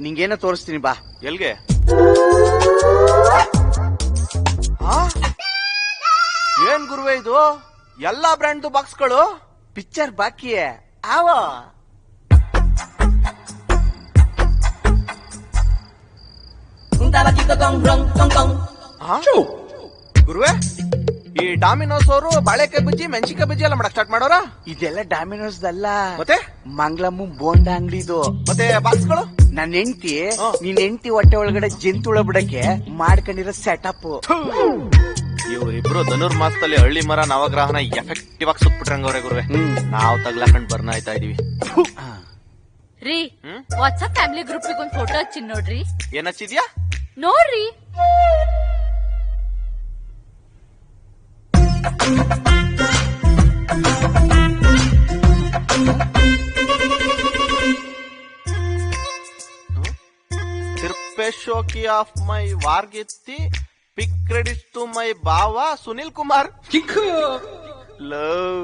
ನಿಂಗೇನೋ ತೋರಿಸ್ತೀನಿ ಬಾ. ಎಲ್ಗೆ? ಏನ್ ಗುರುವೆ ಇದು? ಎಲ್ಲಾ ಬ್ರ್ಯಾಂಡ್ ಬಾಕ್ಸ್ಗಳು ಪಿಕ್ಚರ್ ಬಾಕಿಯೇ ಆವ. ಗುರುವೆ, ಈ ಡಾಮಿನೋಸ್ ಅವರು ಬಾಳೆಕಾಯಿ ಬಜ್ಜಿ ಮೆಣಸಿಕಾಯಿ ಬಜ್ಜಿ ಎಲ್ಲ ಮಾಡಕ್ ಸ್ಟಾರ್ಟ್ ಮಾಡೋರ? ಇದೆಲ್ಲ ಡಾಮಿನೋಸ್ ಅಲ್ಲ, ಮತ್ತೆ ಮಂಗ್ಲಮ್ಮ ಬೋಂಡ ಅಂಗಡಿದು. ಮತ್ತೆ ಬಾಕ್ಸ್ಗಳು ನನ್ನ ಹೆಂಡತಿ ನಿನ್ ಹೆಂಡತಿ ಹೊಟ್ಟೆ ಒಳಗಡೆ ಜಂತುಳ ಬಿಡಕ್ಕೆ ಮಾಡ್ಕೊಂಡಿರೋ ಸೆಟಪ್. ಇವ್ರಿಬ್ರು ಧನುರ್ಮಾಸದಲ್ಲಿ ಹಳ್ಳಿ ಮರ ನವಗ್ರಹನ ಎಫೆಕ್ಟಿವ್ ಆಗಿ ಸುಟ್ಬಿಟ್ರಂಗವ್ರೆ ಗುರುವೆ. ನಾವ್ ತಗ್ಲಾಕೊಂಡ್ ಬರ್ನ ಆಯ್ತಾ ಇದೀವಿ. ರೀ, ವಾಟ್ಸ್ಆಪ್ ಫ್ಯಾಮಿಲಿ ಗ್ರೂಪ್ ಒಂದ್ ಫೋಟೋ ಹಚ್ಚಿ ನೋಡ್ರಿ. ಏನ್ ಹಚ್ಚಿದ್ಯಾ? ನೋಡ್ರಿ. ತಿರ್ಪೇಶೋಕಿ ಆಫ್ ಮೈ ವಾರ್ಗೆತ್ತಿ ಪಿಕ್ ಕ್ರೆಡಿಟ್ಸ್ ಟು ಮೈ ಬಾವ ಸುನಿಲ್ ಕುಮಾರ್. ಲವ್